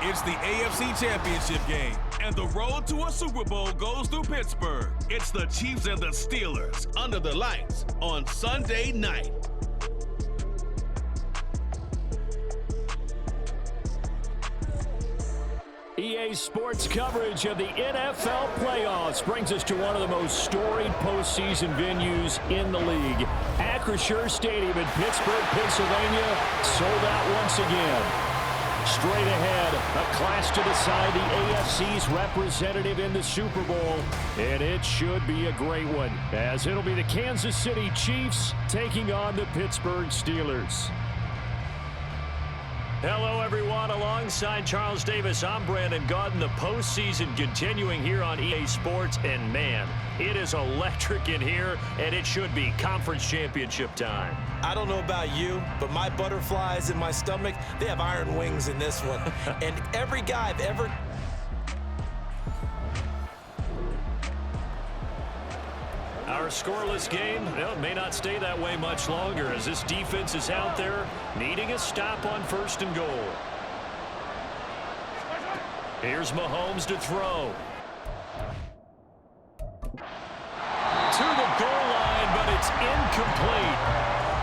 It's the AFC Championship game, and the road to a Super Bowl goes through Pittsburgh. It's the Chiefs and the Steelers under the lights on Sunday night. EA Sports coverage of the NFL playoffs brings us to one of the most storied postseason venues in the league. Acrisure Stadium in Pittsburgh, Pennsylvania, sold out once again. Straight ahead, a clash to decide the AFC's representative in the Super Bowl. And it should be a great one, as it'll be the Kansas City Chiefs taking on the Pittsburgh Steelers. Hello, everyone. Alongside Charles Davis, I'm Brandon Gaudin. The postseason continuing here on EA Sports. And, man, it is electric in here, and it should be conference championship time. I don't know about you, but my butterflies in my stomach, they have iron wings in this one. And every guy I've ever... Our scoreless game, well, it may not stay that way much longer as this defense is out there needing a stop on 1st and goal. Here's Mahomes to throw. To the goal line, but it's incomplete.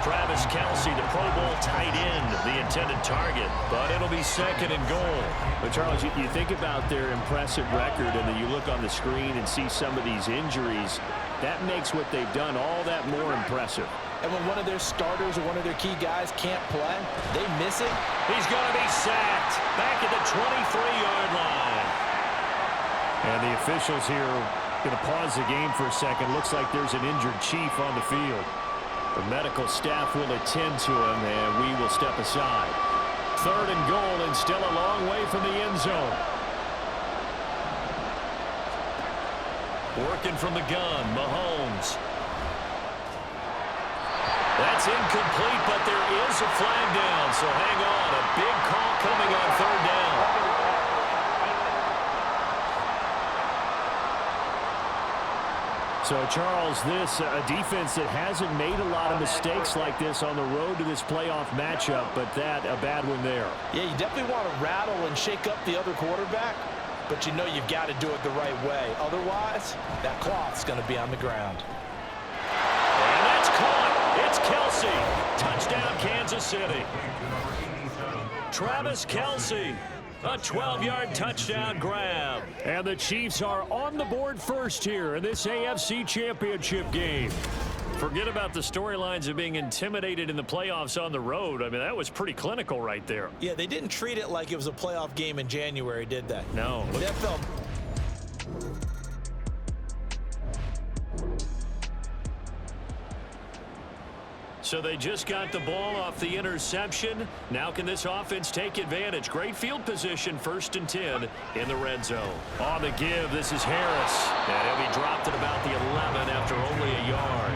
Travis Kelce, the Pro Bowl tight end, the intended target, but it'll be 2nd and goal. But, Charles, you think about their impressive record, and then you look on the screen and see some of these injuries. That makes what they've done all that more impressive. And when one of their starters or one of their key guys can't play, they miss it. He's going to be sacked back at the 23-yard line. And the officials here are going to pause the game for a second. Looks like there's an injured Chief on the field. The medical staff will attend to him, and we will step aside. 3rd and goal, and still a long way from the end zone. Working from the gun, Mahomes. That's incomplete, but there is a flag down, so hang on. A big call coming on 3rd down. So, Charles, this a defense that hasn't made a lot of mistakes like this on the road to this playoff matchup, but that a bad one there. Yeah, you definitely want to rattle and shake up the other quarterback, but you know you've got to do it the right way. Otherwise, that cloth's going to be on the ground. And that's caught. It's Kelce. Touchdown, Kansas City. Travis Kelce. A 12-yard touchdown grab. And the Chiefs are on the board first here in this AFC Championship game. Forget about the storylines of being intimidated in the playoffs on the road. I mean, that was pretty clinical right there. Yeah, they didn't treat it like it was a playoff game in January, did they? No. That felt... So they just got the ball off the interception. Now can this offense take advantage? Great field position, 1st and 10 in the red zone. On the give, this is Harris. And he'll be dropped at about the 11 after only a yard.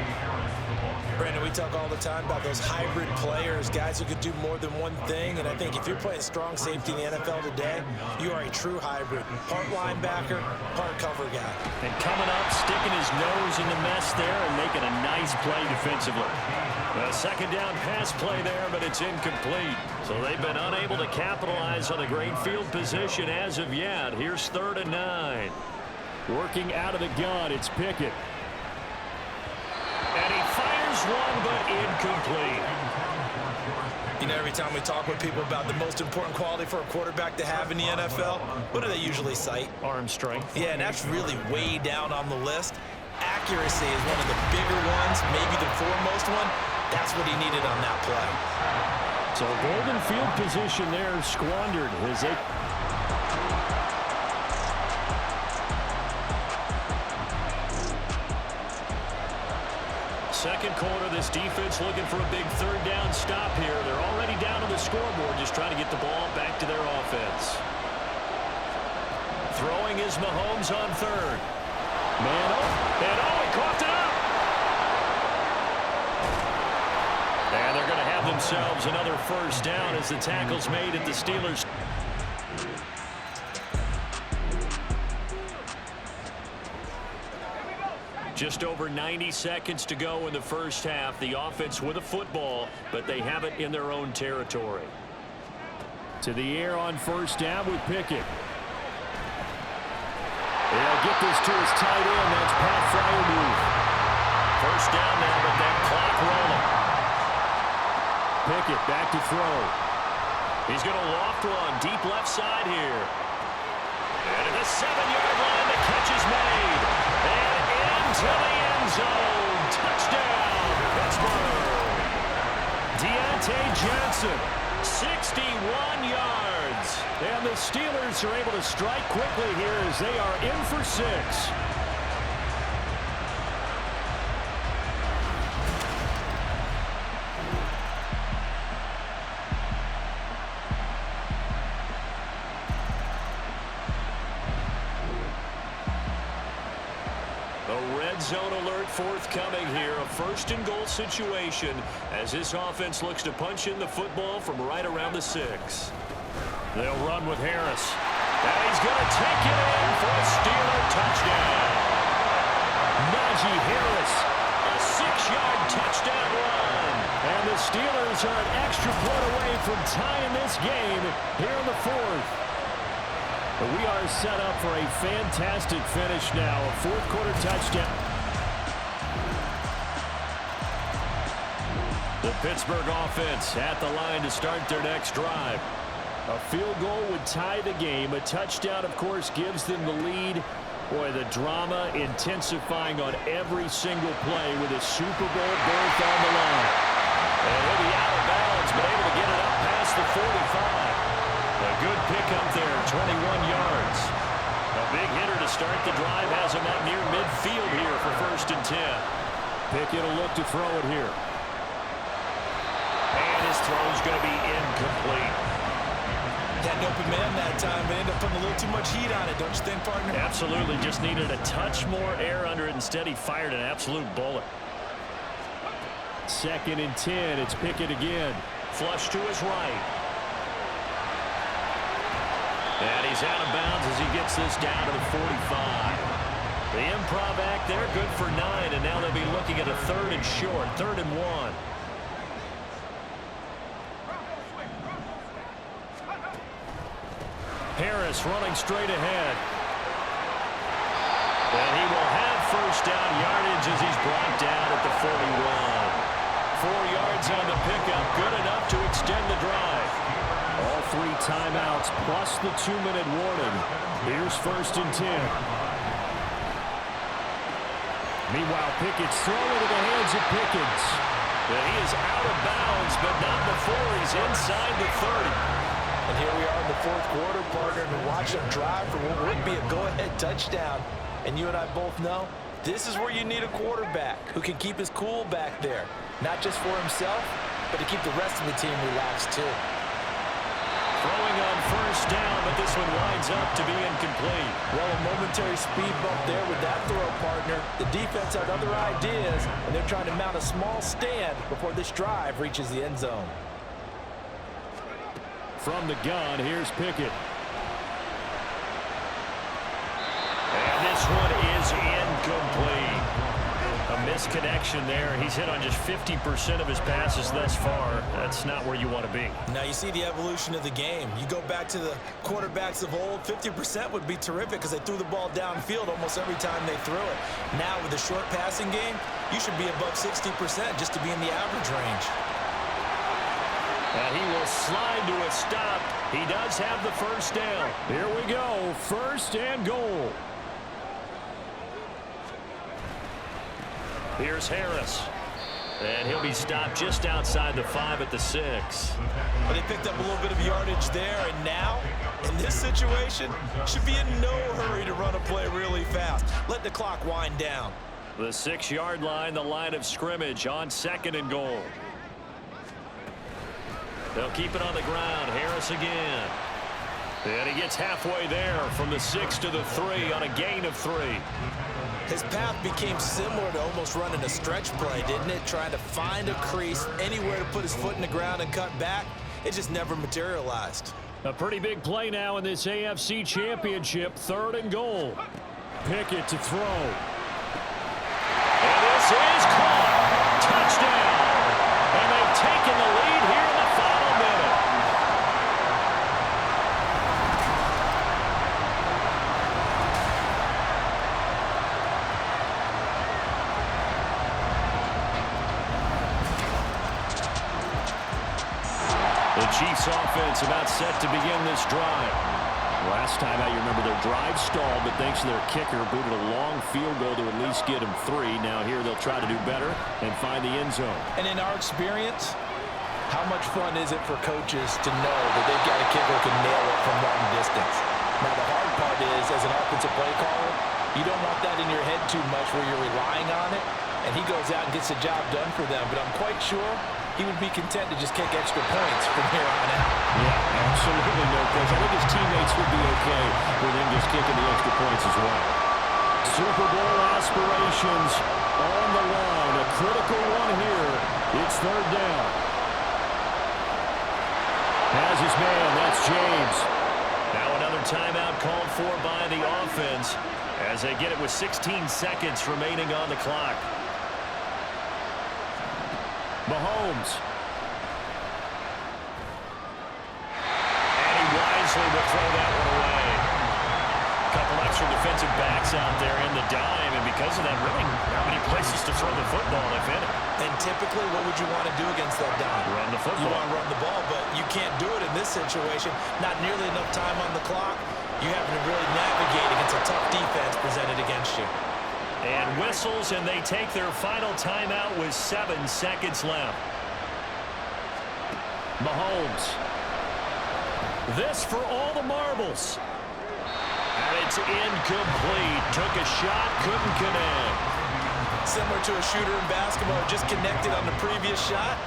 Brandon, we talk all the time about those hybrid players, guys who could do more than one thing, and I think if you're playing strong safety in the NFL today, you are a true hybrid. Part linebacker, part cover guy. And coming up, sticking his nose in the mess there and making a nice play defensively. A 2nd down pass play there, but it's incomplete. So they've been unable to capitalize on a great field position as of yet. Here's 3rd and 9. Working out of the gun, it's Pickett. And he fires one, but incomplete. You know, every time we talk with people about the most important quality for a quarterback to have in the NFL, what do they usually cite? Arm strength. Yeah, and that's really way down on the list. Accuracy is one of the bigger ones, maybe the foremost one. That's what he needed on that play. So golden field position there squandered as they... Second quarter, this defense looking for a big 3rd down stop here. They're already down on the scoreboard, just trying to get the ball back to their offense. Throwing is Mahomes on 3rd. Man, he coughed it up. And they're going to have themselves another 1st down as the tackle's made at the Steelers. Just over 90 seconds to go in the first half. The offense with a football, but they have it in their own territory. To the air on first down with Pickett. They'll get this to his tight end. That's Pat Fryermuth. First down now, but that clock rolling. Pickett back to throw. He's going to loft one deep left side here. And at the 7-yard line, the catch is made. And into the end zone. Touchdown, Pittsburgh. Deontay Johnson. 61 yards. And the Steelers are able to strike quickly here as they are in for 6. A red zone alert forthcoming here. A first and goal situation as this offense looks to punch in the football from right around the 6. They'll run with Harris. And he's going to take it in for a Steeler touchdown. Najee Harris. A 6-yard touchdown run. And the Steelers are an extra point away from tying this game here in the 4th. We are set up for a fantastic finish now. A fourth-quarter touchdown. The Pittsburgh offense at the line to start their next drive. A field goal would tie the game. A touchdown, of course, gives them the lead. Boy, the drama intensifying on every single play with a Super Bowl berth on the line. And he'll be out of bounds, but able to get it up past the 45. A good pickup there, 21 yards. A big hitter to start the drive has him out near midfield here for 1st and 10. Pickett will look to throw it here. And his throw's going to be incomplete. Had an open man that time, but ended up putting a little too much heat on it, don't you think, partner? Absolutely. Just needed a touch more air under it. Instead, he fired an absolute bullet. 2nd and 10. It's Pickett again. Flush to his right. And he's out of bounds as he gets this down to the 45. The improv act there, good for 9, and now they'll be looking at a 3rd and short, 3rd and 1. Harris running straight ahead. And he will have first down yardage as he's brought down at the 41. 4 yards on the pickup, good enough to extend the drive. All 3 timeouts plus the 2-minute warning. Here's 1st and 10. Meanwhile, Pickett's throwing into the hands of Pickens. And he is out of bounds, but not before he's inside the 30. And here we are in the 4th quarter, partner, and watch him drive for what would be a go-ahead touchdown. And you and I both know this is where you need a quarterback who can keep his cool back there. Not just for himself, but to keep the rest of the team relaxed too. Throwing on first down, but this one winds up to be incomplete. Well, a momentary speed bump there with that throw, partner. The defense had other ideas, and they're trying to mount a small stand before this drive reaches the end zone. From the gun, here's Pickett. And this one is incomplete. A misconnection there. He's hit on just 50% of his passes thus far. That's not where you want to be. Now you see the evolution of the game. You go back to the quarterbacks of old, 50% would be terrific because they threw the ball downfield almost every time they threw it. Now with the short passing game, you should be above 60% just to be in the average range. And he will slide to a stop. He does have the first down. Here we go, 1st and goal. Here's Harris. And he'll be stopped just outside the 5 at the 6. But they picked up a little bit of yardage there, and now, in this situation, should be in no hurry to run a play really fast. Let the clock wind down. The 6-yard line, the line of scrimmage on 2nd and goal. They'll keep it on the ground. Harris again. And he gets halfway there from the 6 to the 3 on a gain of 3. His path became similar to almost running a stretch play, didn't it? Trying to find a crease, anywhere to put his foot in the ground and cut back. It just never materialized. A pretty big play now in this AFC Championship, 3rd and goal. Pickett to throw. And this is caught. Touchdown. And they've taken the lead here in the final minute. The Chiefs offense about set to begin this drive. Last time out, you remember their drive stalled, but thanks to their kicker, booted a long field goal to at least get them 3. Now here they'll try to do better and find the end zone. And in our experience, how much fun is it for coaches to know that they've got a kicker who can nail it from long distance? Now the hard part is, as an offensive play caller, you don't want that in your head too much where you're relying on it, and he goes out and gets the job done for them. But I'm quite sure he would be content to just kick extra points from here on out. Yeah, absolutely no question. I think his teammates would be okay with him just kicking the extra points as well. Super Bowl aspirations on the line. A critical one here. It's 3rd down. Has his man. That's James. Now another timeout called for by the offense as they get it with 16 seconds remaining on the clock. Mahomes. And he wisely will throw that one away. A couple extra defensive backs out there in the dime, and because of that, really not many places to throw the football, if any. And typically, what would you want to do against that dime? Run the football. You want to run the ball, but you can't do it in this situation. Not nearly enough time on the clock. You have to really navigate against a tough defense presented against you. And whistles, and they take their final timeout with 7 seconds left. Mahomes. This for all the marbles. And it's incomplete. Took a shot, couldn't connect. Similar to a shooter in basketball, just connected on the previous shot.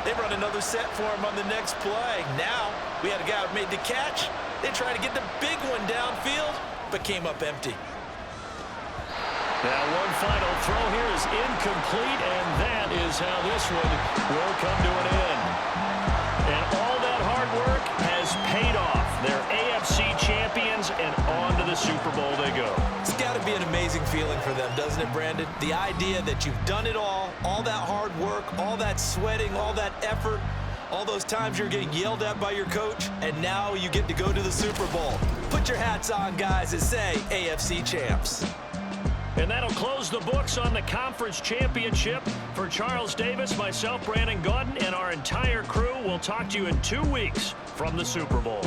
They run another set for him on the next play. Now, we had a guy who made the catch. They tried to get the big one downfield, but came up empty. Now one final throw here is incomplete, and that is how this one will come to an end. And all that hard work has paid off. They're AFC champions, and on to the Super Bowl they go. It's got to be an amazing feeling for them, doesn't it, Brandon? The idea that you've done it all that hard work, all that sweating, all that effort, all those times you're getting yelled at by your coach, and now you get to go to the Super Bowl. Put your hats on, guys, and say AFC champs. And that'll close the books on the conference championship. For Charles Davis, myself, Brandon Gaudin, and our entire crew, we'll talk to you in 2 weeks from the Super Bowl.